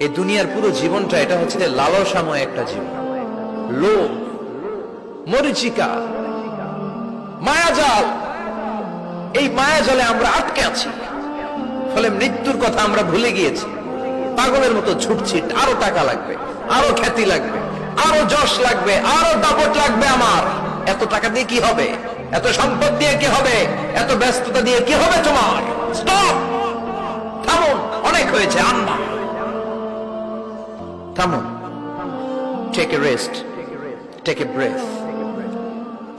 এই দুনিয়ার পুরো জীবনটা এটা হচ্ছে লালসাময় একটা জীবন, লোভ, মরিচিকা, মায়াজাল। এই মায়াজালে আমরা আটকে আছি, ফলে মৃত্যুর কথা আমরা ভুলে গিয়েছি। পাগলের মতো ছুটছি, আরো টাকা লাগবে, আরো খ্যাতি লাগবে, আরো যশ লাগবে, আরো দাপট লাগবে। আমার এত টাকা দিয়ে কি হবে? এত সম্পদ দিয়ে কি হবে? এত ব্যস্ততা দিয়ে কি হবে তোমার? স্টপ, থামুন, অনেক হয়েছে। আম্মা থামুন, take a rest, take a breath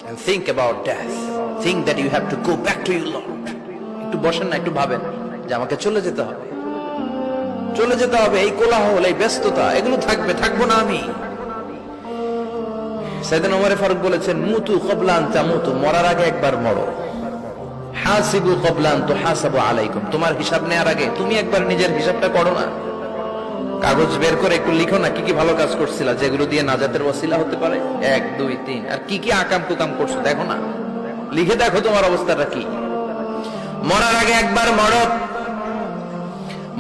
and think about death. Think that you have to go back to your Lord. একটু বসেন না, একটু ভাবেন যে আমাকে চলে যেতে হবে, চলে যেতে হবে। এই কোলাহল, এই ব্যস্ততা, এগুলো থাকবে, থাকবো না আমি। সাইয়েদনা ওমর ফারুক বলেছেন, মুতু ক্বাবলা আন তামুতু, মরার আগে একবার মরো। হাসিবু ক্বাবলা আন তুহাসাবু আলাইকুম, তোমার হিসাব নেওয়ার আগে তুমি একবার নিজের হিসাবটা করো না। কাগজ বের করে একটু লিখো না কি কি ভালো কাজ করছিলা, যেগুলো দিয়ে নাজাতের ওসিলা হতে পারে। 1 2 3, আর কি কি আকাম কুকাম করছো দেখো না, লিখে দেখো তোমার অবস্থাটা কি। মরার আগে একবার মরো।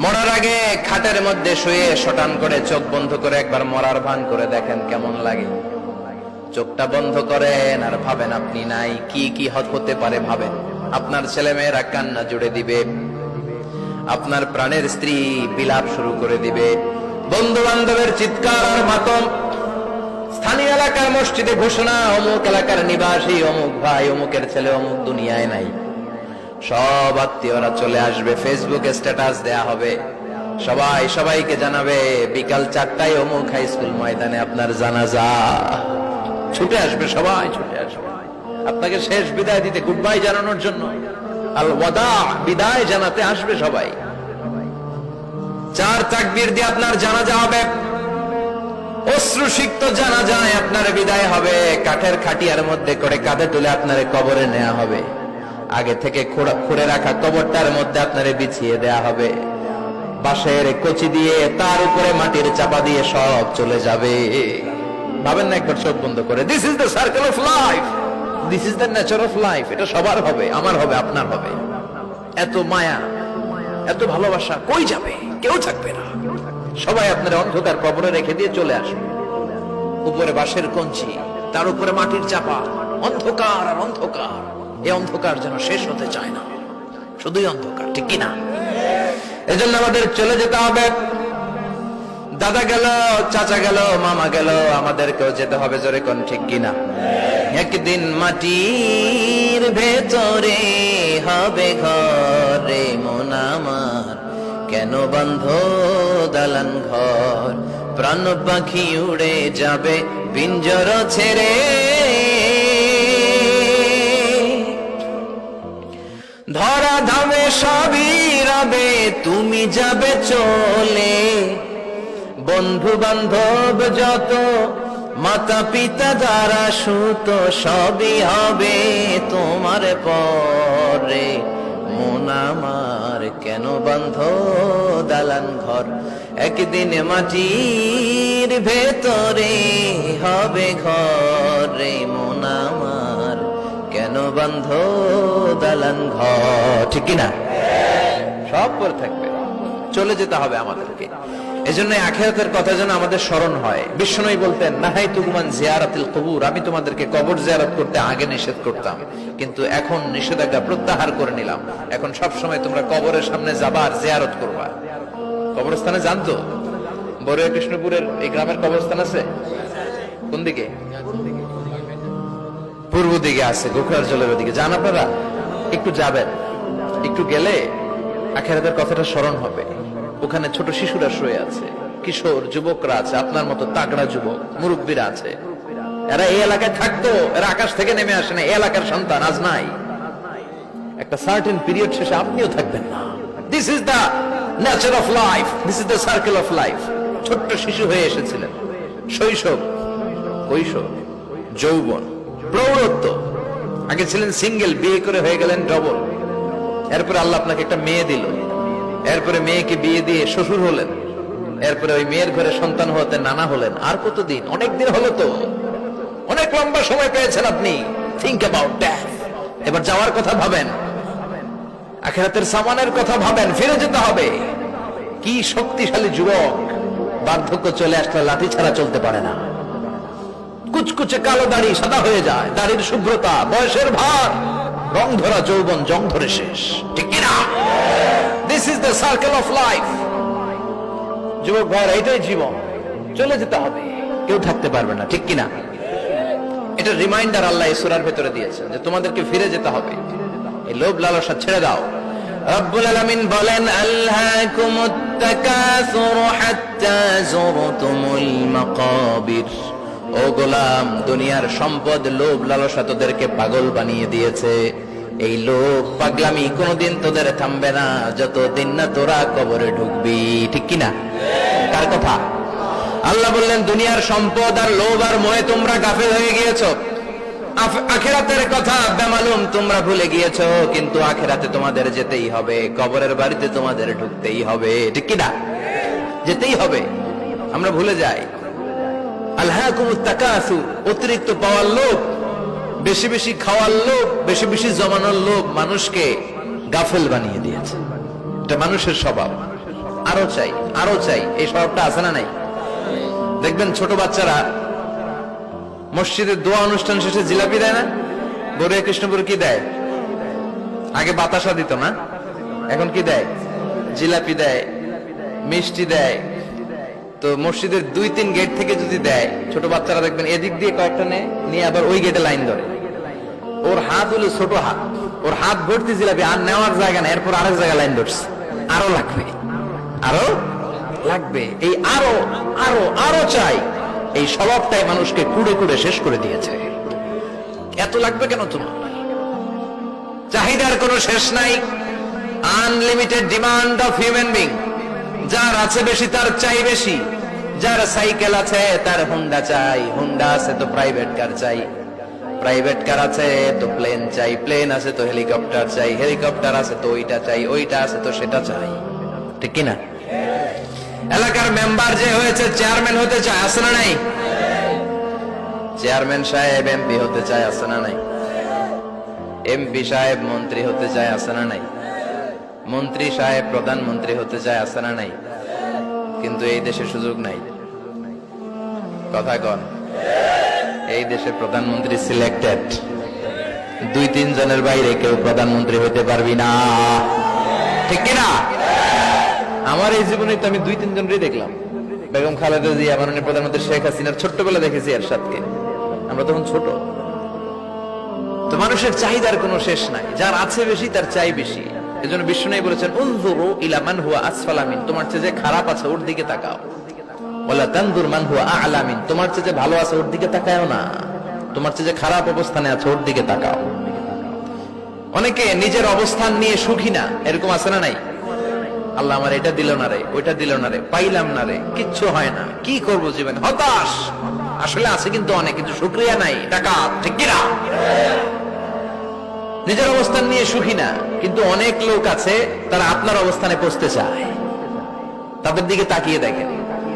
মরার আগে খাটের মধ্যে শুয়ে শটান করে চোখ বন্ধ করে একবার মরার ভান করে দেখেন কেমন লাগে। চোখটা বন্ধ করেন আর ভাবেন আপনি নাই, কি কি হতে পারে ভাবেন। আপনার ছেলে মেয়েরা কান্না জুড়ে দিবে, আপনার প্রাণের স্ত্রী বিলাপ শুরু করে দিবে, বন্ধু বান্ধবের চিৎকার আর মাতম, স্থানীয় এলাকার মসজিদে ঘোষণা, অমুক এলাকার নিবাসী অমুক ভাই অমুকের ছেলে অমুক দুনিয়ায় নাই। সব আত্মীয়রা চলে আসবে, ফেসবুকে স্ট্যাটাস দেয়া হবে, সবাই সবাইকে জানাবে বিকাল 4টায় অমুক হাই স্কুল ময়দানে আপনার জানাজা। ছুটে আসবে, সবাই ছুটে আসবে আপনাকে শেষ বিদায় দিতে, গুড বাই জানানোর জন্য, আল ওয়াদা, বিদায় জানাতে আসবে সবাই। 4 তাকবীর দিয়ে আপনার জানাজা হবে, অশ্রুসিক্ত জানাজায় আপনার বিদায় হবে। কাঠের খাটিয়ার মধ্যে করে কাঁধে তুলে আপনার কবরে নেওয়া হবে। আগে থেকে খুঁড়ে রাখা কবরটার মধ্যে আপনারে বিছিয়ে দেয়া হবে। বাঁশের কচি দিয়ে তার উপরে মাটির চাপা দিয়ে সব চলে যাবে। ভাবেন না একবার চোখ বন্ধ করে, this is the circle of life, this is the nature of life. এটা সবার হবে, আমার হবে, আপনার হবে। এত মায়া, এত ভালোবাসা কই যাবে? কেউ থাকবে না, সবাই আপনার অন্ধকার কবরে রেখে দিয়ে চলে আসবে। উপরে বাঁশের কঞ্চি, তার উপরে মাটির চাপা, অন্ধকার আর অন্ধকার। এই অন্ধকার যেন শেষ হতে চায় না, শুধুই অন্ধকার, ঠিক কিনা? এজন্য আমাদের চলে যেতে হবে। দাদা গেল, চাচা গেল, মামা গেল, আমাদেরকেও যেতে হবে, জোরে কোন ঠিক কিনা? একদিন মাটির ভেতরে হবে ঘরে মন আমার, কেন বন্ধ দালান ঘর, প্রাণ পাখি উড়ে যাবে পিঞ্জর ছেড়ে। ধরা ধামে সবই রবে, তুমি যাবে চলে। বন্ধু বান্ধব যত, মাতা পিতা যারা সুত, সবই হবে তোমার পরে। মন আমার কেন বন্ধ দালান ঘর, একদিন মাটির ভেতরে হবে ঘরে মন আমার, কেন বন্ধ দালান ঘর, ঠিক কিনা? সব পরে থাকবে, চলে যেতে হবে আমাদেরকে। এজন্য আখিরাতের কথা যেন আমাদের স্মরণ হয়। বিশ্বনবী বলতেন, নাহাইতুকুম আন জিয়ারাতিল কুবুর, আমি তোমাদেরকে কবর জিয়ারত করতে আগে নিষেধ করতাম, কিন্তু এখন নিষেধাজ্ঞা প্রত্যাহার করে নিলাম। এখন সব সময় তোমরা কবরের সামনে যাবা আর জিয়ারত করবা। কবরস্থানে জানতো বড়ুয়া কৃষ্ণপুরের এই গ্রামের কবরস্থান আছে কোন দিকে? পূর্ব দিকে আছে, গোখরার জলের ওদিকে। যান আপনারা, একটু যাবেন, একটু গেলে আখিরাতের কথাটা স্মরণ হবে। ওখানে ছোট শিশুরা শুয়ে আছে, কিশোর যুবকরা আছে, আপনার মতো তাগড়া যুবক, মুরব্বীরা আছে। এরা এই এলাকায় থাকতো, এরা আকাশ থেকে নেমে আসে না, এই এলাকার সন্তান, আজ নাই। একটা সার্টেন পিরিয়ড শেষে আপনিও থাকবেন না। This is the nature of life, this is the circle of life. ছোট্ট শিশু হয়ে এসেছিলেন, শৈশব, কৈশোর, যৌবন, প্রৌঢ়ত্ব। আগে ছিলেন সিঙ্গেল, বিয়ে করে হয়ে গেলেন ডবল। এরপরে আল্লাহ আপনাকে একটা মেয়ে দিল, এরপরে মেয়েকে বিয়ে দিয়ে শ্বশুর হলেন, এরপরে ওই মেয়ের ঘরে সন্তান হতে নানা হলেন। আর কতদিন? অনেক দিন হলো তো, অনেক লম্বা সময় পেয়েছেন আপনি। Think about death. এবার যাওয়ার কথা ভাবেন, আখিরাতের সামানের কথা ভাবেন, ফিরে যেতে হবে। কি শক্তিশালী যুবক, বার্ধক্য চলে আসলে লাঠি ছাড়া চলতে পারে না। কুচকুচে কালো দাড়ি সাদা হয়ে যায়, দাড়ির শুভ্রতা, বয়সের ভার, রং ধরা যৌবন জং ধরে শেষ, ঠিক কিনা? This is the circle of life. যুবক ভাইরা, এটাই জীবন, চলে যেতে হবে, কেউ থাকতে পারবে না, ঠিক কিনা? এটা রিমাইন্ডার আল্লাহ এই সূরার ভেতরে দিয়েছেন যে তোমাদেরকে ফিরে যেতে হবে, এই লোভ লালসা ছেড়ে দাও। রব্বুল আলামিন বলেন, আলহাকুমুত তাকাসুর হাত্তা যুরতুমুল মাকাবির। ও গোলাম, দুনিয়ার সম্পদ, লোভ লালসা তোদেরকে পাগল বানিয়ে দিয়েছে। এই লোভ পাগলামি কোনোদিন তোদের থামবে না যতদিন না তোরা কবরে ঢুকবি, ঠিক কিনা? কার কথা? আল্লাহ বললেন, দুনিয়ার সম্পদ আর লোভ আর মোহে তোমরা গাফেল হয়ে গিয়েছো। আখিরাতের কথা বেমালুম তোমরা ভুলে গিয়েছো, কিন্তু আখিরাতে তোমাদের যেতেই হবে, কবরের বাড়িতে তোমাদের ঢুকতেই হবে, ঠিক কিনা? যেতেই হবে, আমরা ভুলে যাই। আলহাকুমুত তাকাসুর, অতিরিক্ত পাওয়ার লোভ, বেশি বেশি খাওয়ার লোভ, বেশি বেশি জমানোর লোভ মানুষকে গাফেল বানিয়ে দিয়েছে। এটা মানুষের স্বভাব, আরো চাই আরো চাই, এই স্বভাবটা আছে না নাই? দেখবেন ছোট বাচ্চারা মসজিদের দোয়া অনুষ্ঠান শেষে জিলাপি দেয় না? গড়িয়া কৃষ্ণপুর কি দেয়? আগে বাতাসা দিত না, এখন কি দেয়? জিলাপি দেয়, মিষ্টি দেয়। তো মসজিদের 2-3 গেট থেকে যদি দেয়, ছোট বাচ্চারা দেখবেন এদিক দিয়ে কয়েকটা নিয়ে আবার ওই গেটে লাইন ধরে। ওর হাত হলো ছোট হাত, ওর হাত ভর্তি জিলাপি, আর নেওয়ার জায়গা না, এরপর আরেক জায়গায় লাইন ধরছে, আরো লাগবে আরো লাগবে, এই আরো আরো আরো চাই, এই স্বভাবটাই মানুষকে কুড়ে কুড়ে শেষ করে দিয়েছে। এত লাগবে কেন তোমার? চাহিদার কোনো শেষ নাই, unlimited demand of human being. যার আছে বেশি তার চাই বেশি, যার সাইকেল আছে তার হুন্ডা চাই, হুন্ডা আছে তো প্রাইভেট কার চাই, প্রাইভেট কার আছে তো প্লেন চাই, প্লেন আছে তো হেলিকপ্টার চাই, হেলিকপ্টার আছে তো ওইটা চাই, ওইটা আছে তো সেটা চাই, ঠিক কিনা? এলাকার মেম্বার যে হয়েছে চেয়ারম্যান হতে চায়, আছে না নাই? চেয়ারম্যান সাহেব এমপি হতে চায়, আছে না নাই? এমপি সাহেব মন্ত্রী হতে চায়, আছে না নাই? মন্ত্রী সাহেব প্রধানমন্ত্রী হতে চায়, আছে না নাই? কিন্তু এই দেশে সুযোগ নাই। কথা কন, এই দেশে প্রধানমন্ত্রী সিলেক্টেড, 2-3 জনের বাইরে কেউ প্রধানমন্ত্রী হতে পারবি না, ঠিক কিনা? আমার এই জীবনে তো আমি 2-3 জনই দেখলাম। বেগম খালেদা জিয়া, মাননীয় প্রধানমন্ত্রী শেখ হাসিনার ছোট্টবেলা দেখেছি এরশাদকে, আমরা তখন ছোট। তো মানুষের চাহিদার কোনো শেষ নাই, যার আছে বেশি তার চাই বেশি। এজন্য বিষ্ণু বলেছেন, উনজুরু ইলা মান হুয়া আসফালা মিন, তোমার চেয়ে যে খারাপ আছে ওর দিকে তাকাও। ওয়ালা তানজুর মান হুয়া আ'লা মিন, তোমার চেয়ে যে ভালো আছে ওর দিকে তাকাও না, তোমার চেয়ে যে খারাপ অবস্থানে আছে ওর দিকে তাকাও। অনেকে নিজের অবস্থান নিয়ে সুখী না, এরকম আছে না নাই? আল্লাহ আমার এটা দিল না রে, ওইটা দিল না রে, পাইলাম না রে, কিচ্ছু হয় না, কি করব জীবন, হতাশ। আসলে আছে কিন্তু অনেক, কিন্তু শুকরিয়া নাই, টাকা, ঠিক কিনা? নিজের অবস্থান নিয়ে সুখী না, কিন্তু অনেক লোক আছে তারা আপনার অবস্থানে পৌঁছতে চায়। তাদের দিকে তাকিয়ে দেখেন,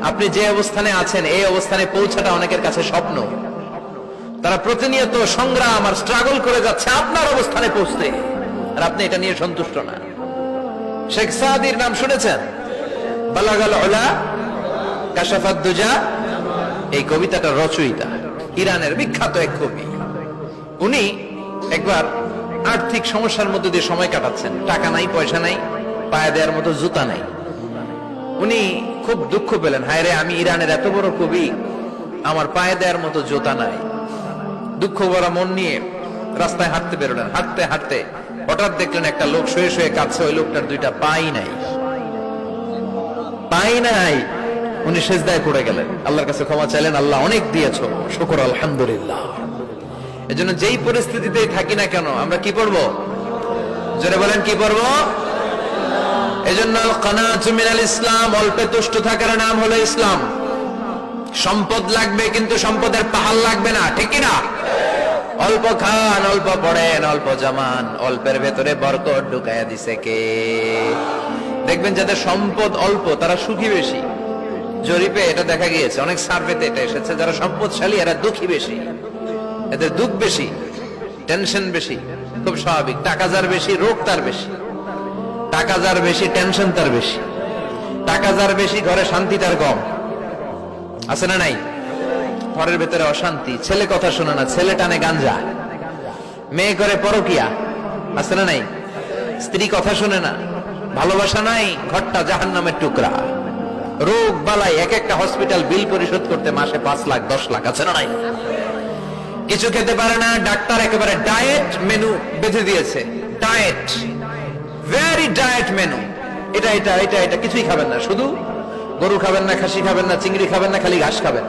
আপনি যে অবস্থানে আছেন এই অবস্থানে পৌঁছাটা অনেকের কাছে স্বপ্ন। তারা প্রতিনিয়ত সংগ্রাম আর স্ট্রাগল করে যাচ্ছে আপনার অবস্থানে পৌঁছতে, আর আপনি এটা নিয়ে সন্তুষ্ট না। শেখ সাদির নাম শুনেছেন? বালাগাল উলা কাশাফাত দুজা, এই কবিতাটা রচয়িতা, ইরানের বিখ্যাত এক কবি। উনি একবার আর্থিক সমস্যার মধ্যে দিয়ে সময় কাটাচ্ছেন, টাকা নাই, পয়সা নাই, পায়ে দেওয়ার মতো জুতা নাই। উনি খুব দুঃখ পেলেন, হায় রে, আমি ইরানের এত বড় কবি, আমার পায়ে দেওয়ার মতো জুতা নাই। দুঃখ ভরা মন নিয়ে রাস্তায় হাঁটতে বেরোলেন। হাঁটতে হাঁটতে হঠাৎ দেখলেন একটা লোক শুয়ে শুয়ে কাঁদছে, ওই লোকটার 2টা পাই নাই, পাই নাই। উনি সেজদায় পড়ে গেলেন, আল্লাহর কাছে ক্ষমা চাইলেন, আল্লাহ অনেক দিয়েছো, শুকর আলহামদুলিল্লাহ। এজন্য যেই পরিস্থিতিতেই থাকি না কেন আমরা কি পড়বো? জোরে বলেন, কি পড়বো? এজন্য কানাতু মিনাল ইসলাম, অল্পে তুষ্ট থাকার নাম হলো ইসলাম। সম্পদ লাগবে কিন্তু সম্পদের পাহাড় লাগবে না, ঠিক কিনা? অল্প খান, অল্প পড়েন, অল্প জামান, অল্পের ভেতরে বরকত ঢুকাইয়া দিছে কে? দেখবেন যাদের সম্পদ অল্প তারা সুখী বেশি। জরিপে এটা দেখা গিয়েছে, অনেক সার্ভেতে এটা এসেছে, যারা সম্পদশালী এরা দুঃখী বেশি, এদের দুঃখ বেশি, টেনশন বেশি। খুব স্বাভাবিক, টাকা যার বেশি রোগ তার বেশি, টাকা যার বেশি টেনশন তার বেশি, টাকা যার বেশি ঘরে শান্তি তার কম। আছে না নাই? ঘরের ভেতরে অশান্তি, ছেলে কথা শোনে না, ছেলে টানে গাঞ্জা, মেয়ে করে পরকিয়া, আছে না নাই? স্ত্রী কথা শোনে না, ভালোবাসা নাই, ঘরটা জাহান্নামের টুকরা, রোগ বালাই, এক একটা হসপিটাল বিল পরিশোধ করতে মাসে 5 লাখ 10 লাখ, আছে না নাই? কিছু খেতে পারে না, ডাক্তার একেবারে ডায়েট মেনু বেঁধে দিয়েছে, ডায়েট, ভেরি ডায়েট মেনু, এটা এটা এটা এটা কিছুই খাবেন না, শুধু গরু খাবেন না, খাসি খাবেন না, চিংড়ি খাবেন না, খালি ঘাস খাবেন,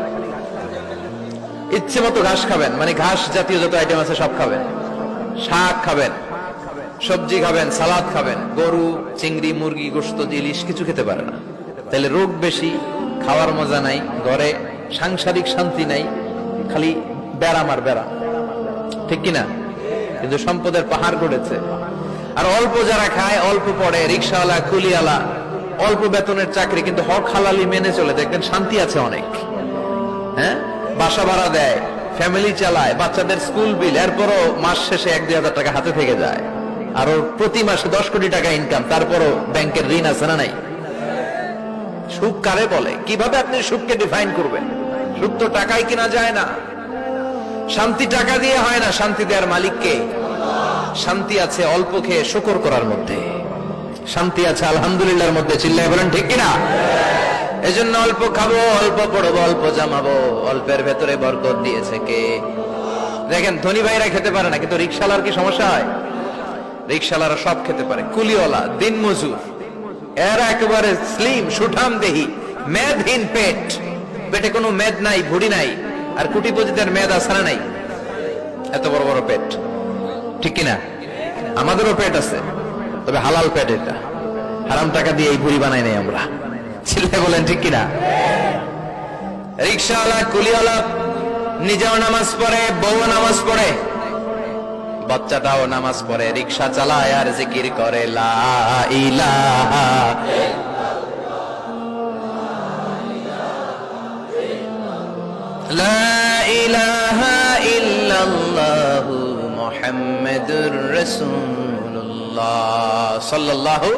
ইচ্ছে মতো ঘাস খাবেন, মানে ঘাস জাতীয় যত আইটেম আছে সব খাবেন, শাক খাবেন, সবজি খাবেন, সালাদ খাবেন, গরু, চিংড়ি, মুরগি, গোশত, ইলিশ কিছু খেতে পারে না। তাহলে রোগ বেশি, খাওয়ার মজা নাই, ঘরে সাংসারিক শান্তি নাই, খালি ব্যারাম আর ব্যারাম, ঠিক কিনা? কিন্তু সম্পদের পাহাড় গড়েছে। আর অল্প যারা খায়, অল্প পড়ে, রিক্সাওয়ালা, কুলিওয়ালা, অল্প বেতনের চাকরি, কিন্তু হক হালালি মেনে চলে, দেখবেন শান্তি আছে অনেক। হ্যাঁ, বাসা ভাড়া দেয়, ফ্যামিলি চালায়, বাচ্চাদের স্কুল বিল, এরপরও মাস শেষে 1-2 হাজার টাকা হাতে থেকে যায়। আর ওর প্রতি মাসে 10 কোটি টাকা ইনকাম, তারপরও ব্যাংকের ঋণ আছে না নাই? সুখ কারে বলে? কিভাবে আপনি সুখকে ডিফাইন করবেন? সুখ তো টাকায় কিনা যায় না, শান্তি টাকা দিয়ে হয় না, শান্তি দেওয়ার মালিককে। শান্তি আছে অল্প খেয়ে শুকর করার মধ্যে, শান্তি আছে আলহামদুলিল্লাহর মধ্যে, চিল্লায় বলেন ঠিক কিনা? এজন্য অল্প খাবো, অল্প পড়বো, অল্প জামাবো, অল্পের ভেতরে বরকত দিয়েছে কে? দেখেন ধনী ভাইরা খেতে পারে না, কিন্তু রিক্সাওয়ালার কি সমস্যা হয়? রিক্সাওয়ালারা সব খেতে পারে, কুলিওয়ালা, দিন মজুর, এরা একেবারে স্লিম সুঠাম দেহি, মেদহীন পেট, পেটে কোনো মেদ নাই, ভুড়ি নাই। আর কোটিপতিদের মেদ আছে না নাই? এত বড় বড় পেট, ঠিক কিনা? আমাদেরও পেট আছে, তবে হালাল পেট, এটা হারাম টাকা দিয়ে এই ভুড়ি বানাই নাই আমরা, ছেলে বলেন ঠিক কিনা? রিক্সাওয়ালা, কুলিওয়ালা নিজেও নামাজ পড়ে, বউ নামাজ পড়ে, বাচ্চাটাও নামাজ পড়ে, রিক্সা চালায় আর জিকির করে লা ইলাহা, লা ইলাহা ইল্লাল্লাহু মুহাম্মাদুর রাসূলুল্লাহ সাল্লাল্লাহু